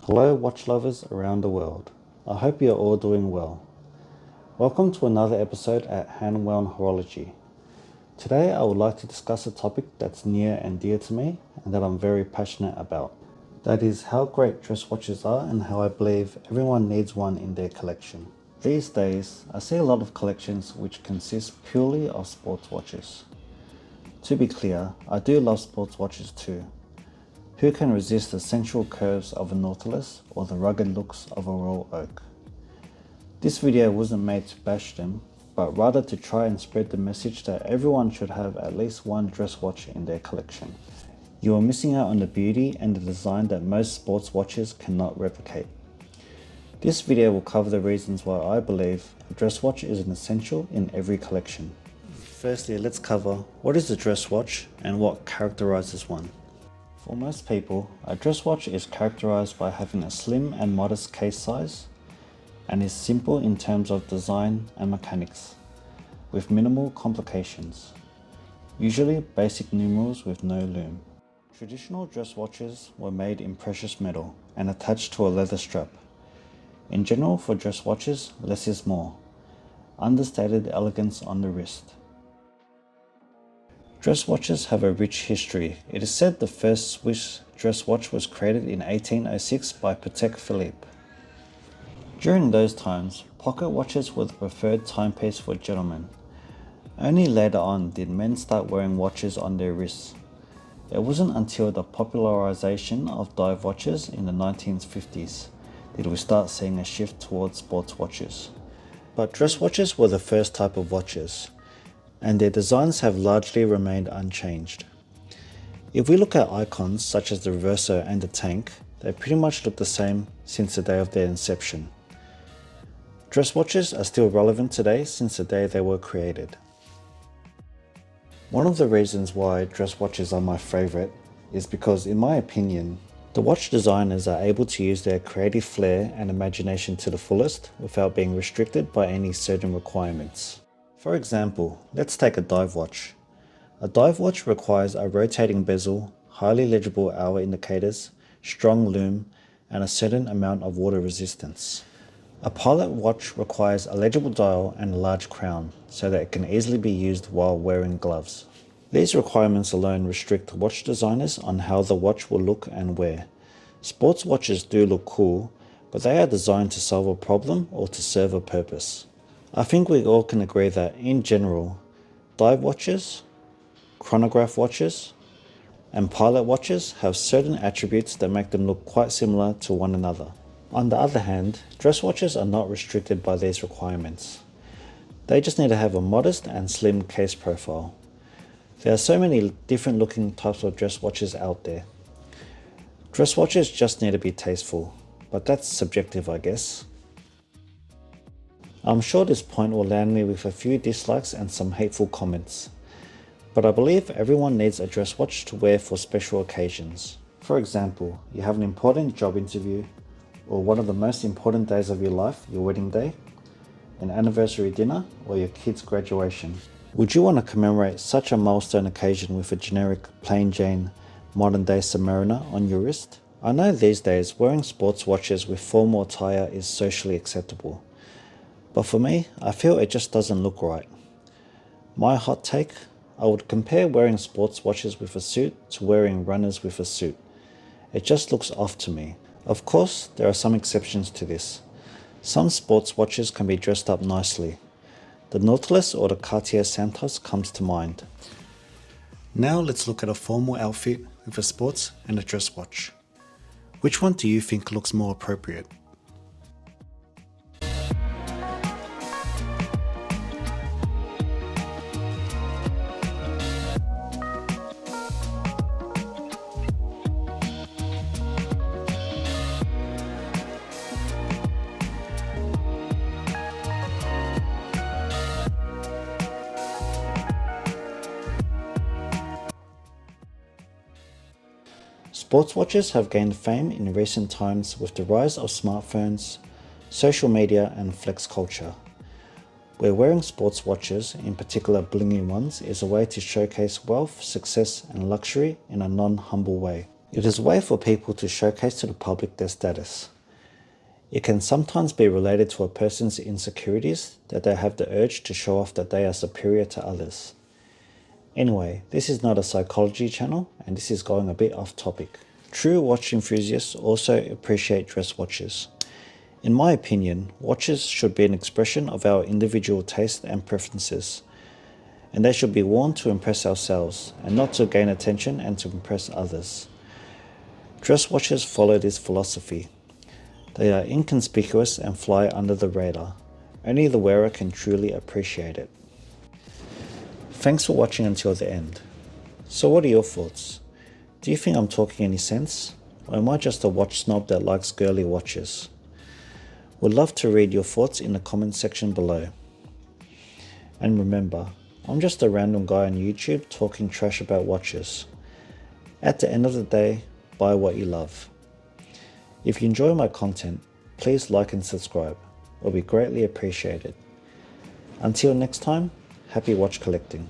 Hello watch lovers around the world. I hope you're all doing well. Welcome to another episode at Hand.wound.horology. Today I would like to discuss a topic that's near and dear to me and that I'm very passionate about. That is how great dress watches are and how I believe everyone needs one in their collection. These days I see a lot of collections which consist purely of sports watches. To be clear, I do love sports watches too. Who can resist the sensual curves of a Nautilus or the rugged looks of a Royal Oak? This video wasn't made to bash them, but rather to try and spread the message that everyone should have at least one dress watch in their collection. You are missing out on the beauty and the design that most sports watches cannot replicate. This video will cover the reasons why I believe a dress watch is an essential in every collection. Firstly, let's cover what is a dress watch and what characterizes one. For most people, a dress watch is characterized by having a slim and modest case size and is simple in terms of design and mechanics, with minimal complications, usually basic numerals with no lume. Traditional dress watches were made in precious metal and attached to a leather strap. In general, for dress watches, less is more. Understated elegance on the wrist. Dress watches have a rich history. It is said the first Swiss dress watch was created in 1806 by Patek Philippe. During those times, pocket watches were the preferred timepiece for gentlemen. Only later on did men start wearing watches on their wrists. It wasn't until the popularization of dive watches in the 1950s did we start seeing a shift towards sports watches. But dress watches were the first type of watches, and their designs have largely remained unchanged. If we look at icons such as the Reverso and the Tank, they pretty much look the same since the day of their inception. Dress watches are still relevant today since the day they were created. One of the reasons why dress watches are my favorite is because, in my opinion, the watch designers are able to use their creative flair and imagination to the fullest without being restricted by any certain requirements. For example, let's take a dive watch. A dive watch requires a rotating bezel, highly legible hour indicators, strong lume, and a certain amount of water resistance. A pilot watch requires a legible dial and a large crown so that it can easily be used while wearing gloves. These requirements alone restrict watch designers on how the watch will look and wear. Sports watches do look cool, but they are designed to solve a problem or to serve a purpose. I think we all can agree that, in general, dive watches, chronograph watches, and pilot watches have certain attributes that make them look quite similar to one another. On the other hand, dress watches are not restricted by these requirements. They just need to have a modest and slim case profile. There are so many different looking types of dress watches out there. Dress watches just need to be tasteful, but that's subjective, I guess. I'm sure this point will land me with a few dislikes and some hateful comments, but I believe everyone needs a dress watch to wear for special occasions. For example, you have an important job interview, or one of the most important days of your life, your wedding day, an anniversary dinner, or your kid's graduation. Would you want to commemorate such a milestone occasion with a generic plain Jane modern day Submariner on your wrist? I know these days wearing sports watches with formal attire is socially acceptable, but for me, I feel it just doesn't look right. My hot take, I would compare wearing sports watches with a suit to wearing runners with a suit. It just looks off to me. Of course, there are some exceptions to this. Some sports watches can be dressed up nicely. The Nautilus or the Cartier Santos comes to mind. Now let's look at a formal outfit with a sports and a dress watch. Which one do you think looks more appropriate? Sports watches have gained fame in recent times with the rise of smartphones, social media, and flex culture, where wearing sports watches, in particular blingy ones, is a way to showcase wealth, success, and luxury in a non-humble way. It is a way for people to showcase to the public their status. It can sometimes be related to a person's insecurities that they have the urge to show off that they are superior to others. Anyway, this is not a psychology channel and this is going a bit off topic. True watch enthusiasts also appreciate dress watches. In my opinion, watches should be an expression of our individual taste and preferences, and they should be worn to impress ourselves and not to gain attention and to impress others. Dress watches follow this philosophy. They are inconspicuous and fly under the radar. Only the wearer can truly appreciate it. Thanks for watching until the end. So what are your thoughts? Do you think I'm talking any sense? Or am I just a watch snob that likes girly watches? Would love to read your thoughts in the comment section below. And remember, I'm just a random guy on YouTube talking trash about watches. At the end of the day, buy what you love. If you enjoy my content, please like and subscribe. It will be greatly appreciated. Until next time, happy watch collecting.